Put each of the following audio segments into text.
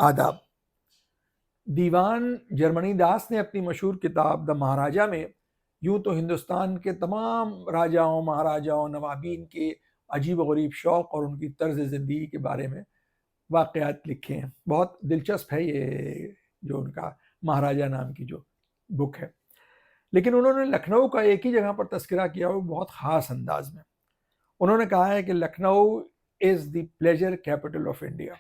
आदाब। दीवान जर्मनी दास ने अपनी मशहूर किताब द महाराजा में यूं तो हिंदुस्तान के तमाम राजाओं, महाराजाओं, नवाबीन के अजीब गरीब शौक़ और उनकी तर्ज ज़िंदगी के बारे में वाक़यात लिखे हैं। बहुत दिलचस्प है ये जो उनका महाराजा नाम की जो बुक है। लेकिन उन्होंने लखनऊ का एक ही जगह पर तस्करा किया, वो बहुत ख़ास अंदाज में। उन्होंने कहा है कि Lucknow is the pleasure capital of India.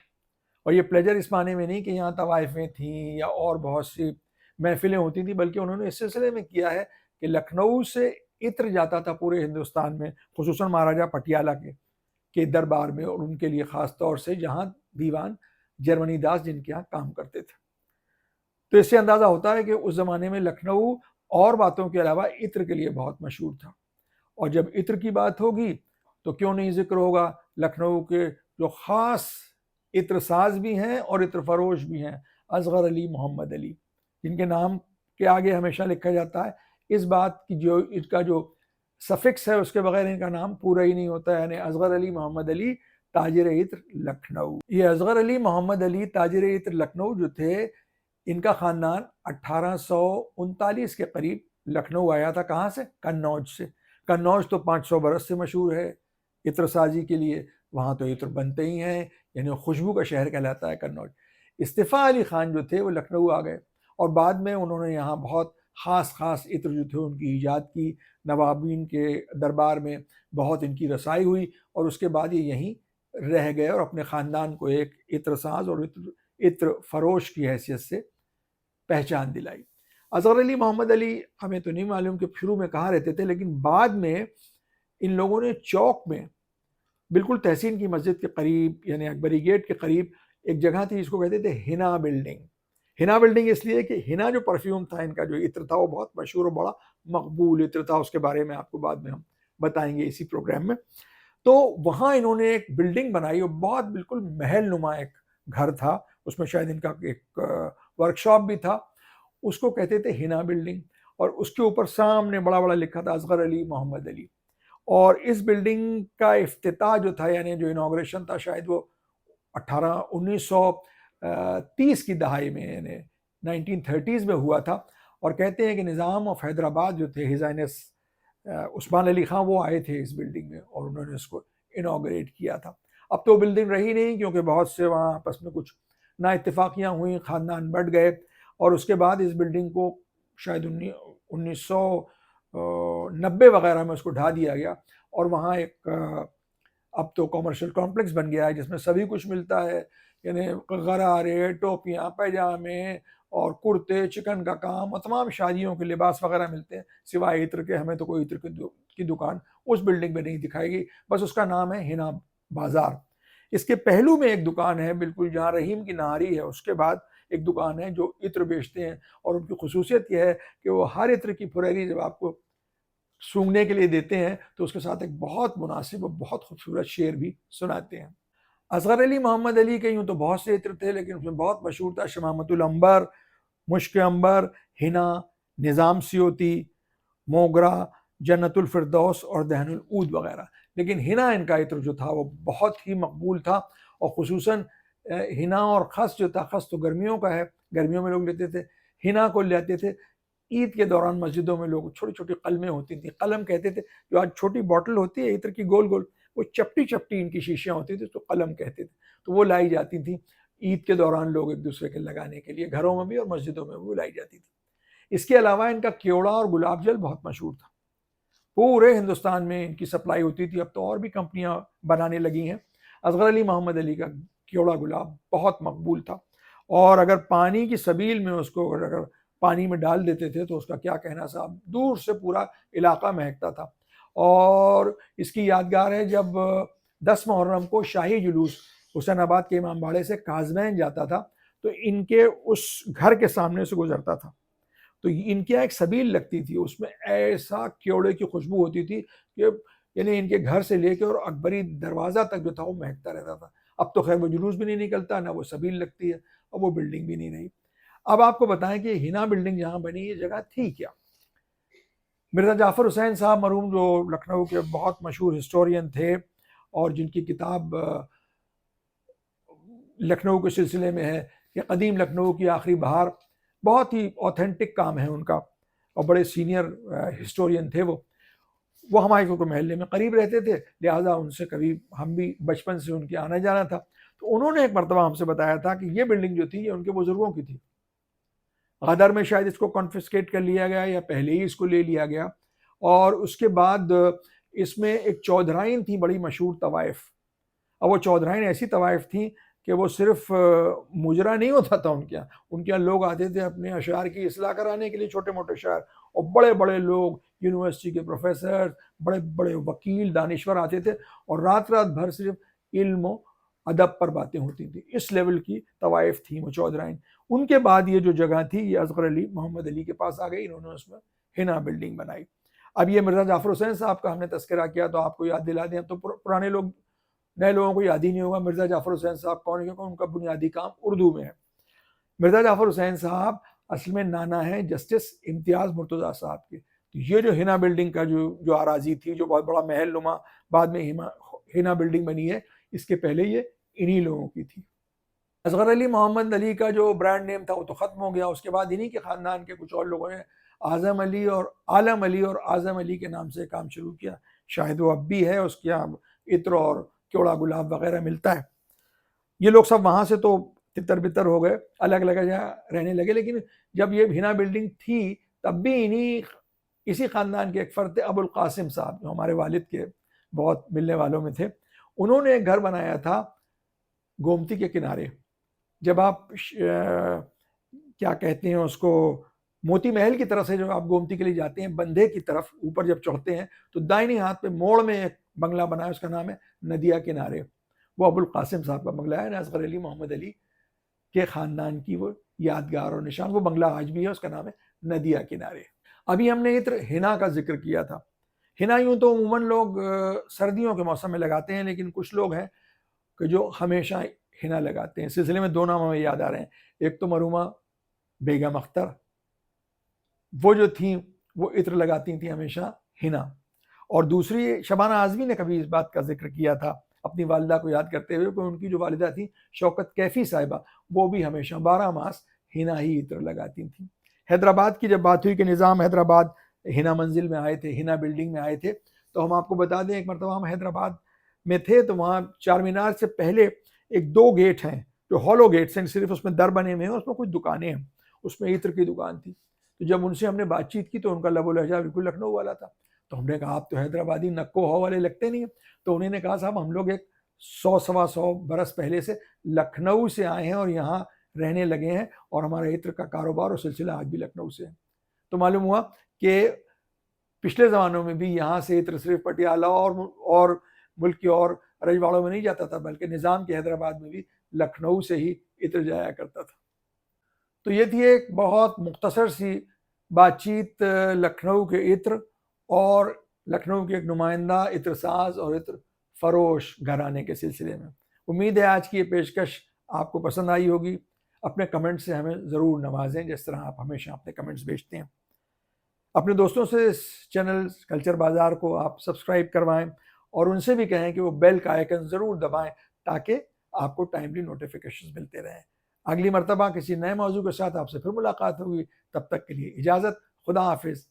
और ये प्लेजर इस माने में नहीं कि यहाँ तवाइफें थीं या और बहुत सी महफिलें होती थी, बल्कि उन्होंने इस सिलसिले में किया है कि लखनऊ से इत्र जाता था पूरे हिंदुस्तान में, खुसूसन महाराजा पटियाला के दरबार में, और उनके लिए ख़ास तौर से जहाँ दीवान जर्मनी दास जिनके यहाँ काम करते थे। तो इससे अंदाज़ा होता है कि उस ज़माने में लखनऊ और बातों के अलावा इत्र के लिए बहुत मशहूर था। और जब इत्र की बात होगी तो क्यों नहीं जिक्र होगा लखनऊ के जो ख़ास इत्र साज भी हैं और इत्र फरोश भी हैं, असगर अली मोहम्मद अली, जिनके नाम के आगे हमेशा लिखा जाता है इस बात की जो इसका जो सफिक्स है उसके बगैर इनका नाम पूरा ही नहीं होता है, यानी असगर अली मोहम्मद अली ताजिर इत्र लखनऊ। ये असगर अली मोहम्मद अली ताजिर इत्र लखनऊ जो थे, इनका ख़ानदान 1839 के करीब लखनऊ आया था। कहाँ से? कन्नौज से। कन्नौज तो 500 बरस से मशहूर है इत्र साजी के लिए, वहाँ तो इत्र बनते ही हैं, यानी खुशबू का शहर कहलाता है कन्नौज। इस्तिफ़ा अली ख़ान जो थे वो लखनऊ आ गए और बाद में उन्होंने यहाँ बहुत ख़ास इत्र जो थे उनकी ईजाद की, नवाबीन के दरबार में बहुत इनकी रसाई हुई और उसके बाद ये यहीं रह गए और अपने ख़ानदान को एक इत्र साज और इत्र फरोश की हैसियत से पहचान दिलाई। असगर अली मोहम्मद अली हमें तो नहीं मालूम कि शुरू में कहाँ रहते थे, लेकिन बाद में इन लोगों ने चौक में बिल्कुल तहसीन की मस्जिद के करीब, यानी अकबरी गेट के करीब एक जगह थी जिसको कहते थे हिना बिल्डिंग। हिना बिल्डिंग इसलिए कि हिना जो परफ्यूम था, इनका जो इत्र था, वो बहुत मशहूर और बड़ा मकबूल इत्र था। उसके बारे में आपको बाद में हम बताएंगे इसी प्रोग्राम में। तो वहाँ इन्होंने एक बिल्डिंग बनाई और बहुत बिल्कुल महल नुमा एक घर था, उसमें शायद इनका एक वर्कशॉप भी था, उसको कहते थे हिना बिल्डिंग। और उसके ऊपर सामने बड़ा बड़ा लिखा था असगर अली मोहम्मद अली। और इस बिल्डिंग का इफ्तिताह जो था, यानी जो इनाग्रेशन था, शायद वो 1930 की दहाई में, यानी 1930s में हुआ था। और कहते हैं कि निज़ाम ऑफ हैदराबाद जो थे, हिज़ हाइनेस उस्मान अली खां, वो आए थे इस बिल्डिंग में और उन्होंने इसको इनाग्रेट किया था। अब तो बिल्डिंग रही नहीं, क्योंकि बहुत से वहाँ आपस में कुछ ना इत्तेफाकियाँ हुई, ख़ानदान बढ़ गए और उसके बाद इस बिल्डिंग को शायद 1990 वगैरह में उसको ढा दिया गया और वहाँ एक अब तो कॉमर्शियल कॉम्प्लेक्स बन गया है जिसमें सभी कुछ मिलता है, यानी गरारे, टोपियाँ, पैजामे और कुर्ते, चिकन का काम और तमाम शादियों के लिबास वगैरह मिलते हैं। सिवाय इत्र के हमें तो कोई इत्र की दुकान उस बिल्डिंग में नहीं दिखाएगी, बस उसका नाम है हिना बाज़ार। इसके पहलू में एक दुकान है बिल्कुल जहाँ रहीम की नारी है, उसके बाद एक दुकान है जो इत्र बेचते हैं और उनकी खुसूसियत यह है कि वो हर इत्र की फुरैरी जब आपको सूंघने के लिए देते हैं तो उसके साथ एक बहुत मुनासिब और बहुत खूबसूरत शेर भी सुनाते हैं। असगर अली मोहम्मद अली के यूँ तो बहुत से इत्र थे, लेकिन उसमें बहुत मशहूर था शमामतुल अंबर, मुश्क अंबर, हिना, निज़ाम सियोती, मोगरा, जन्नतुल फिरदौस और दहनुल ऊद वगैरह। लेकिन हिना इनका इत्र जो था वो बहुत ही मकबूल था और खुसूसन हिना और खस जो था, खस तो गर्मियों का है, गर्मियों में लोग लेते थे, हिना को लेते थे ईद के दौरान। मस्जिदों में लोग छोटी छोटी कलमें होती थी, कलम कहते थे, जो आज छोटी बॉटल होती है इत्र की गोल गोल, वो चपटी चपटी इनकी शीशियाँ होती थी, तो कलम कहते थे। तो वो लाई जाती थी ईद के दौरान, लोग एक दूसरे के लगाने के लिए घरों में भी और मस्जिदों में भी लाई जाती थी। इसके अलावा इनका केवड़ा और गुलाब जल बहुत मशहूर था, पूरे हिंदुस्तान में इनकी सप्लाई होती थी। अब तो और भी कंपनियां बनाने लगी हैं। असगर अली मोहम्मद अली का केवड़ा गुलाब बहुत मकबूल था और अगर पानी की सबील में उसको अगर पानी में डाल देते थे तो उसका क्या कहना साहब, दूर से पूरा इलाका महकता था। और इसकी यादगार है जब 10 मुहर्रम को शाही जुलूस हुसैनाबाद के इमाम बाड़े से काजमैन जाता था तो इनके उस घर के सामने से गुजरता था, तो इनके यहाँ एक सबील लगती थी, उसमें ऐसा केवड़े की खुशबू होती थी कि यानी इनके घर से लेकर और अकबरी दरवाज़ा तक जो था वो महकता रहता था। अब तो खैर वो जुलूस भी नहीं निकलता, ना वो सबील लगती है और वो बिल्डिंग भी नहीं रही। अब आपको बताएं कि हिना बिल्डिंग जहाँ बनी ये जगह थी क्या। मिर्ज़ा जाफ़र हुसैन साहब मरहूम जो लखनऊ के बहुत मशहूर हिस्टोरियन थे और जिनकी किताब लखनऊ के सिलसिले में है कि कदीम लखनऊ की आखिरी बहार, बहुत ही ऑथेंटिक काम है उनका और बड़े सीनियर हिस्टोरियन थे वो हमारे को महल्ले में करीब रहते थे, लिहाजा उनसे कभी हम भी बचपन से उनके आना जाना था। तो उन्होंने एक मरतबा हमसे बताया था कि ये बिल्डिंग जो थी ये उनके बुजुर्गों की थी। गदर में शायद इसको कॉन्फिस्केट कर लिया गया या पहले ही इसको ले लिया गया। और उसके बाद इसमें एक चौधराइन थी बड़ी मशहूर तवाइफ। अब वो चौधराइन ऐसी तवाइफ थी कि वो सिर्फ मुजरा नहीं होता था उनके यहाँ लोग आते थे अपने अशार की इसलाह कराने के लिए, छोटे मोटे शहर, और बड़े बड़े लोग, यूनिवर्सिटी के प्रोफेसर, बड़े बड़े वकील, दानिश्वर आते थे और रात रात भर सिर्फ इल्म अदब पर बातें होती थी। इस लेवल की तवाइफ थी वो चौधराइन। उनके बाद ये जो जगह थी ये असगर अली मोहम्मद अली के पास आ गई, इन्होंने उसमें हिना बिल्डिंग बनाई। अब ये मिर्ज़ा जाफर हुसैन साहब का हमने तस्करा किया तो आपको याद दिला दें, तो पुराने लोग, नए लोगों को याद ही नहीं होगा मिर्ज़ा जाफर हुसैन साहब कौन है, क्योंकि उनका बुनियादी काम उर्दू में है। मिर्ज़ा जाफर हुसैन साहब असल में नाना है जस्टिस इम्तियाज़ मुर्तज़ा साहब के। तो ये जो हिना बिल्डिंग का जो आराजी थी, जो बहुत बड़ा महल नुमा बाद में हिना बिल्डिंग बनी है, इसके पहले ये इन्हीं लोगों की थी। असगर अली मोहम्मद अली का जो ब्रांड नेम था वो तो ख़त्म हो गया। उसके बाद इन्हीं के ख़ानदान के कुछ और लोगों ने आज़म अली और आलम अली और आज़म अली के नाम से काम शुरू किया। शायद वो अब भी है, उसके यहाँ इत्र और क्योड़ा गुलाब वगैरह मिलता है। ये लोग सब वहाँ से तो तितर बितर हो गए, अलग अलग जगह रहने लगे। लेकिन जब ये हिना बिल्डिंग थी तब भी इसी ख़ानदान के एक फ़र्द थे अबुल कासिम साहब, जो हमारे वालिद के बहुत मिलने वालों में थे। उन्होंने एक घर बनाया था गोमती के किनारे। जब आप क्या कहते हैं उसको, मोती महल की तरफ से जब आप गोमती के लिए जाते हैं, बंधे की तरफ ऊपर जब चढ़ते हैं तो दाहिने हाथ पे मोड़ में एक बंगला बना है, उसका नाम है नदिया किनारे। वो अबुल कासिम साहब का बंगला है, असगर अली मोहम्मद अली के ख़ानदान की वो यादगार और निशान। वो बंगला आज भी है, उसका नाम है नदिया किनारे। अभी हमने इत्र हिना का जिक्र किया था। हिना यूँ तो उमूमन लोग सर्दियों के मौसम में लगाते हैं, लेकिन कुछ लोग हैं कि जो हमेशा हिना लगाते हैं। इस सिलसिले में दो नाम हमें याद आ रहे हैं। एक तो मरूमा बेगम अख्तर, वो जो थी वो इत्र लगाती थी हमेशा हिना। और दूसरी शबाना आज़मी ने कभी इस बात का जिक्र किया था अपनी वालिदा को याद करते हुए कि उनकी जो वालिदा थी शौकत कैफ़ी साहिबा, वो भी हमेशा 12 मास हिना ही इत्र लगाती थी। हैदराबाद की जब बात हुई कि निज़ाम हैदराबाद हिना मंजिल में आए थे, हिना बिल्डिंग में आए थे, तो हम आपको बता दें एक मरतबा हम हैदराबाद में थे तो वहाँ चार मीनार से पहले एक 2 गेट हैं जो हॉलो गेट्स हैं, सिर्फ उसमें दर बने हुए हैं, उसमें कुछ दुकानें हैं, उसमें इत्र की दुकान थी। तो जब उनसे हमने बातचीत की तो उनका लबो लहजा बिल्कुल लखनऊ वाला था। तो हमने कहा आप तो हैदराबादी नक्को हो वाले लगते नहीं हैं। तो उन्होंने कहा साहब हम लोग एक 100 सवा 100 बरस पहले से लखनऊ से आए हैं और यहाँ रहने लगे हैं और हमारा इत्र का कारोबार और सिलसिला आज भी लखनऊ से है। तो मालूम हुआ कि पिछले ज़मानों में भी यहाँ से इत्र सिर्फ पटियाला और मुल्क के और रजवाड़ों में नहीं जाता था, बल्कि निज़ाम के हैदराबाद में भी लखनऊ से ही इत्र जाया करता था। तो ये थी एक बहुत मुख्तसर सी बातचीत लखनऊ के इत्र और लखनऊ के एक नुमाइंदा इत्रसाज और इत्र फरोश घराने के सिलसिले में। उम्मीद है आज की ये पेशकश आपको पसंद आई होगी। अपने कमेंट से हमें ज़रूर नवाजें, जिस तरह आप हमेशा अपने कमेंट्स भेजते हैं। अपने दोस्तों से इस चैनल कल्चर बाज़ार को आप सब्सक्राइब करवाएं और उनसे भी कहें कि वो बेल का आइकन ज़रूर दबाएं ताकि आपको टाइमली नोटिफिकेशंस मिलते रहें। अगली मरतबा किसी नए मौजू के साथ आपसे फिर मुलाकात होगी। तब तक के लिए इजाज़त। खुदा हाफिज़।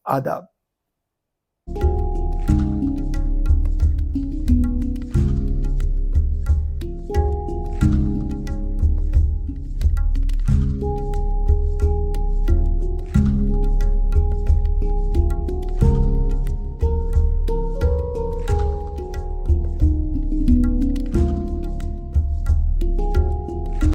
आदाब।